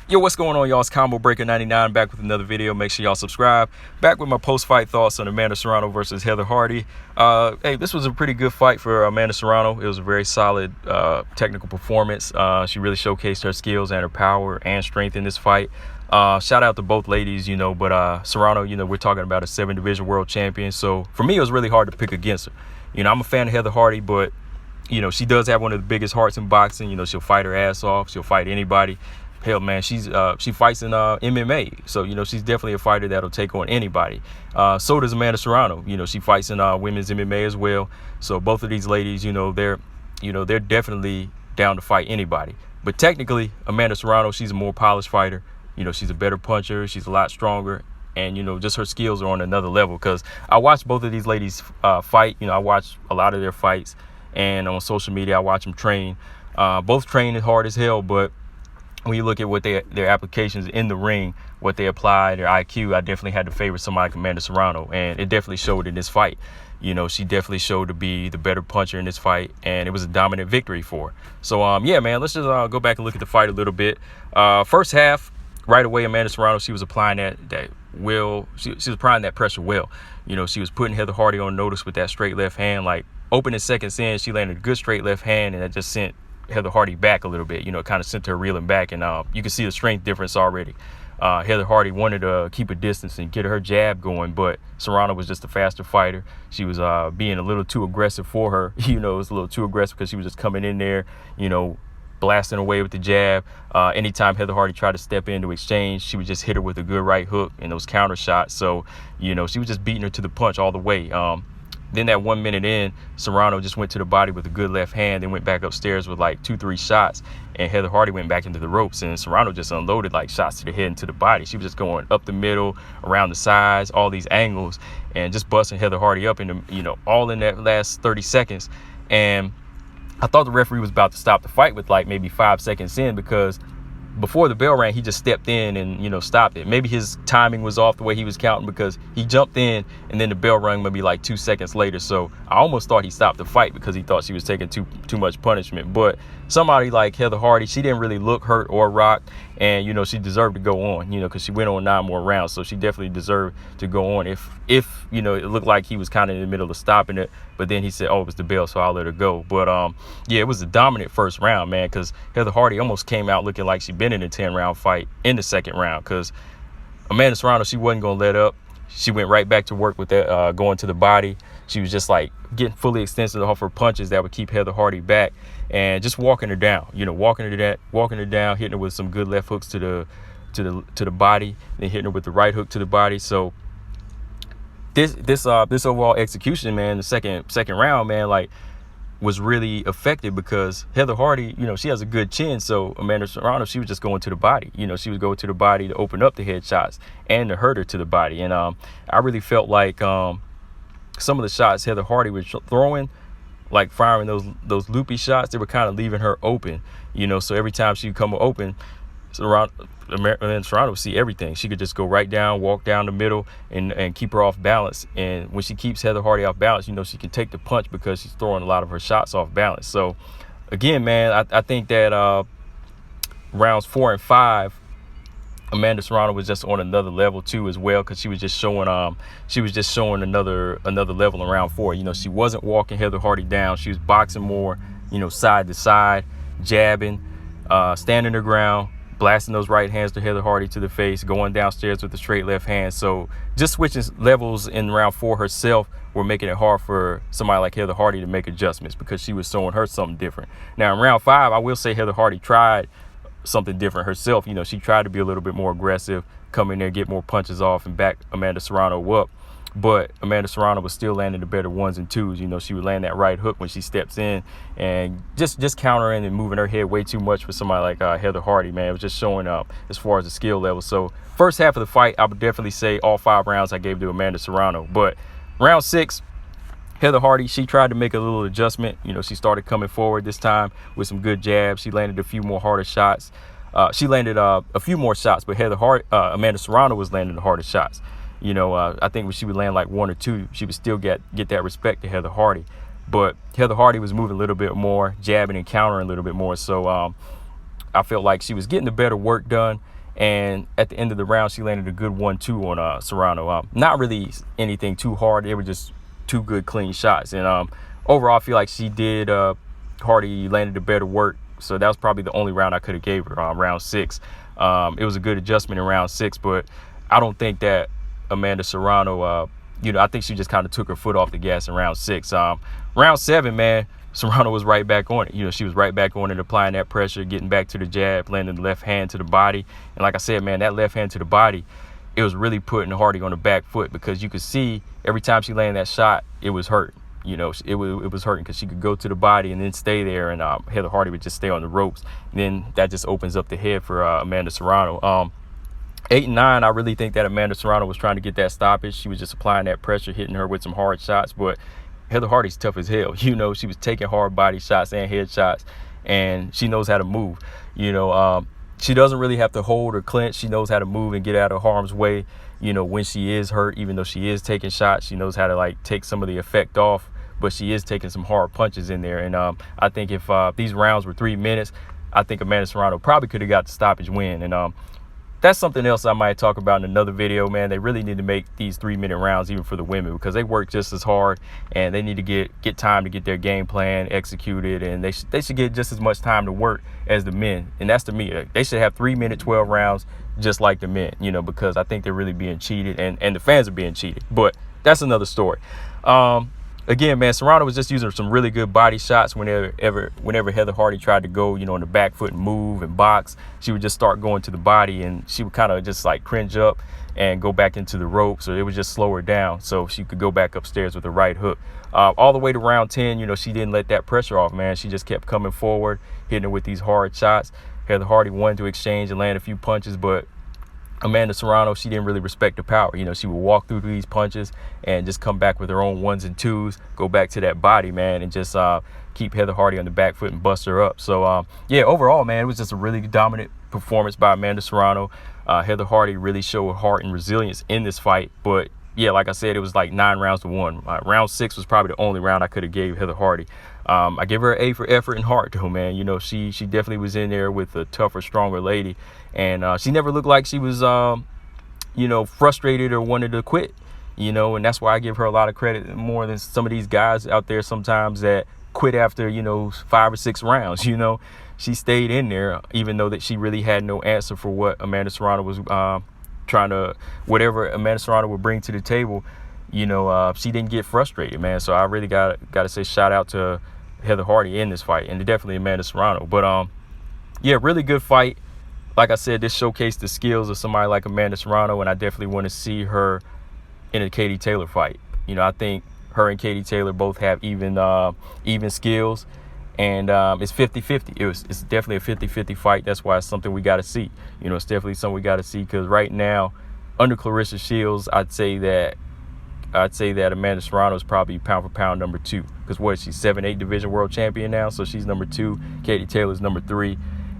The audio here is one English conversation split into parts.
Yo, what's going on, y'all? It's Combo Breaker 99 back with another video. Make sure y'all subscribe. Back with my post-fight thoughts on Amanda Serrano versus Heather Hardy. Hey, this was a pretty good fight for Amanda Serrano. It was a very solid technical performance. She really showcased her skills and her power and strength in this fight. Shout out to both ladies, but Serrano, we're talking about a 7-division world champion. So for me, it was really hard to pick against her. I'm a fan of Heather Hardy, but she does have one of the biggest hearts in boxing. She'll fight her ass off. She'll fight anybody. Hell, man, she fights in MMA, so she's definitely a fighter that'll take on anybody. So does Amanda Serrano. She fights in women's MMA as well. So both of these ladies, they're definitely down to fight anybody. But technically, Amanda Serrano, she's a more polished fighter. She's a better puncher. She's a lot stronger, and just her skills are on another level. Because I watched both of these ladies fight. I watched a lot of their fights, and on social media, I watch them train. Both train hard as hell, but when you look at what their applications in the ring, what they apply, their IQ, I definitely had to favor somebody like Amanda Serrano, and it definitely showed in this fight. She definitely showed to be the better puncher in this fight, and it was a dominant victory for her. So, yeah, man, let's just go back and look at the fight a little bit. First half, right away, Amanda Serrano, she was applying that will. She was applying that pressure well. She was putting Heather Hardy on notice with that straight left hand. Like, opening seconds in, she landed a good straight left hand, and that just sent Heather Hardy back a little bit. It kind of sent her reeling back, and you can see the strength difference already. Heather Hardy wanted to keep a distance and get her jab going, but Serrano was just a faster fighter. She was being a little too aggressive for her. It was a little too aggressive because she was just coming in there, blasting away with the jab. Anytime Heather Hardy tried to step in to exchange, she would just hit her with a good right hook and those counter shots. So, she was just beating her to the punch all the way. Then that 1 minute in, Serrano just went to the body with a good left hand, then went back upstairs with like 2-3 shots, and Heather Hardy went back into the ropes, and Serrano just unloaded like shots to the head and to the body. She was just going up the middle, around the sides, all these angles, and just busting Heather Hardy up in the, all in that last 30 seconds. And I thought the referee was about to stop the fight with like maybe 5 seconds in, because before the bell rang, he just stepped in and, stopped it. Maybe his timing was off the way he was counting, because he jumped in and then the bell rang maybe like 2 seconds later. So I almost thought he stopped the fight because he thought she was taking too much punishment. But somebody like Heather Hardy, she didn't really look hurt or rocked, and, she deserved to go on, because she went on 9 more rounds. So she definitely deserved to go on if it looked like he was kind of in the middle of stopping it. But then he said, oh, it was the bell, so I'll let her go. But, yeah, it was a dominant first round, man, because Heather Hardy almost came out looking like she'd been in a 10-round fight in the second round, because Amanda Serrano, she wasn't going to let up. She went right back to work with that, going to the body. She was just like getting fully extensive off her punches that would keep Heather Hardy back, and just walking her down, walking her down, hitting her with some good left hooks to the body, then hitting her with the right hook to the body. So this overall execution, man, the second round, man, like, was really effective, because Heather Hardy, she has a good chin. So Amanda Serrano, she was just going to the body. She was going to the body to open up the headshots and to hurt her to the body. And I really felt like some of the shots Heather Hardy was throwing, like firing those loopy shots, they were kind of leaving her open. So every time she would come open, Serrano would see everything. She could just go right down, walk down the middle, and keep her off balance. And when she keeps Heather Hardy off balance, she can take the punch because she's throwing a lot of her shots off balance. So, again, man, I think that rounds 4 and 5, Amanda Serrano was just on another level too as well, because she was just showing another level in round 4. She wasn't walking Heather Hardy down. She was boxing more, side to side, jabbing, standing her ground, blasting those right hands to Heather Hardy to the face, going downstairs with the straight left hand. So just switching levels in round 4 herself were making it hard for somebody like Heather Hardy to make adjustments, because she was showing her something different. Now in round 5, I will say Heather Hardy tried something different herself. She tried to be a little bit more aggressive, come in there, get more punches off, and back Amanda Serrano up. But Amanda Serrano was still landing the better 1s and 2s. She would land that right hook when she steps in, and just countering and moving her head way too much for somebody like Heather Hardy, man. It was just showing up as far as the skill level. So first half of the fight, I would definitely say all 5 rounds I gave to Amanda Serrano. But round 6, Heather Hardy, she tried to make a little adjustment. She started coming forward this time with some good jabs. She landed a few more harder shots. She landed a few more shots, but Amanda Serrano was landing the hardest shots. I think when she would land like 1 or 2, she would still get that respect to Heather Hardy. But Heather Hardy was moving a little bit more, jabbing and countering a little bit more. So I felt like she was getting the better work done. And at the end of the round, she landed a good 1-2 on Serrano. Not really anything too hard. They were just two good, clean shots. And overall, I feel like she did, Hardy landed the better work. So that was probably the only round I could have gave her, round 6. It was a good adjustment in round 6, but I don't think that Amanda Serrano, I think she just kind of took her foot off the gas in round 6. Round 7, man, Serrano was right back on it. She was right back on it, applying that pressure, getting back to the jab, landing the left hand to the body. And like I said, man, that left hand to the body, it was really putting Hardy on the back foot, because you could see every time she landed that shot, it was hurting. It was hurting, because she could go to the body and then stay there, and Heather Hardy would just stay on the ropes. And then that just opens up the head for Amanda Serrano. 8 and 9, I really think that Amanda Serrano was trying to get that stoppage. She was just applying that pressure, hitting her with some hard shots. But Heather Hardy's tough as hell. She was taking hard body shots and head shots, and she knows how to move. She doesn't really have to hold or clinch. She knows how to move and get out of harm's way, when she is hurt. Even though she is taking shots, she knows how to take some of the effect off, but she is taking some hard punches in there. And I think if these rounds were 3 minutes, I think Amanda Serrano probably could have got the stoppage win. And that's something else I might talk about in another video, man. They really need to make these 3-minute rounds even for the women, because they work just as hard, and they need to get time to get their game plan executed, and they should get just as much time to work as the men. And that's to me, they should have 3-minute 12 rounds just like the men, because I think they're really being cheated, and the fans are being cheated. But that's another story. Again, man, Serrano was just using some really good body shots whenever Heather Hardy tried to go, on the back foot and move and box. She would just start going to the body, and she would kind of just cringe up and go back into the ropes, or it would just slow her down so she could go back upstairs with a right hook. All the way to round 10, she didn't let that pressure off, man. She just kept coming forward, hitting her with these hard shots. Heather Hardy wanted to exchange and land a few punches, but Amanda Serrano, she didn't really respect the power. She would walk through these punches and just come back with her own 1s and 2s, go back to that body, man, and just keep Heather Hardy on the back foot and bust her up. So, yeah, overall, man, it was just a really dominant performance by Amanda Serrano. Heather Hardy really showed heart and resilience in this fight. But, yeah, like I said, it was 9 rounds to 1. Round 6 was probably the only round I could have gave Heather Hardy. I give her an A for effort and heart, though, man. She definitely was in there with a tougher, stronger lady. And she never looked like she was, frustrated or wanted to quit, and that's why I give her a lot of credit, more than some of these guys out there sometimes that quit after, 5 or 6 rounds. She stayed in there, even though that she really had no answer for what Amanda Serrano was whatever Amanda Serrano would bring to the table. She didn't get frustrated, man. So I really got to say shout out to Heather Hardy in this fight, and definitely Amanda Serrano. But yeah, really good fight. Like I said, this showcased the skills of somebody like Amanda Serrano, and I definitely want to see her in a Katie Taylor fight. I think her and Katie Taylor both have even skills, and it's 50-50. It's definitely a 50-50 fight. That's why it's something we got to see. It's definitely something we got to see, because right now, under Clarissa Shields, I'd say that Amanda Serrano is probably pound for pound number 2, because she's 7-8 division world champion now, so she's number 2. Katie Taylor's number 3.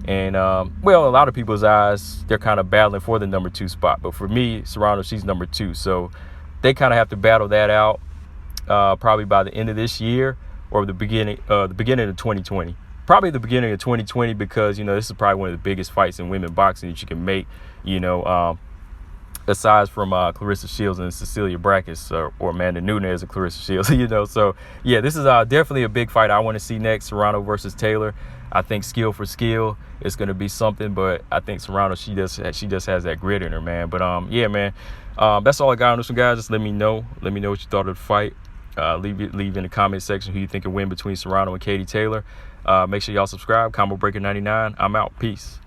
And, a lot of people's eyes, they're kind of battling for the number 2 spot. But for me, Serrano, she's number 2. So they kind of have to battle that out probably by the end of this year, or the beginning of 2020. Probably the beginning of 2020, because, this is probably one of the biggest fights in women boxing that you can make, aside from Clarissa Shields and Cecilia Brækhus, or Amanda Nunes and Clarissa Shields, So, yeah, this is definitely a big fight I want to see next, Serrano versus Taylor. I think skill for skill, it's going to be something, but I think Serrano, she just has that grit in her, man. But, yeah, man, that's all I got on this one, guys. Just let me know what you thought of the fight. Leave in the comment section who you think will win between Serrano and Katie Taylor. Make sure y'all subscribe. Combo Breaker 99. I'm out. Peace.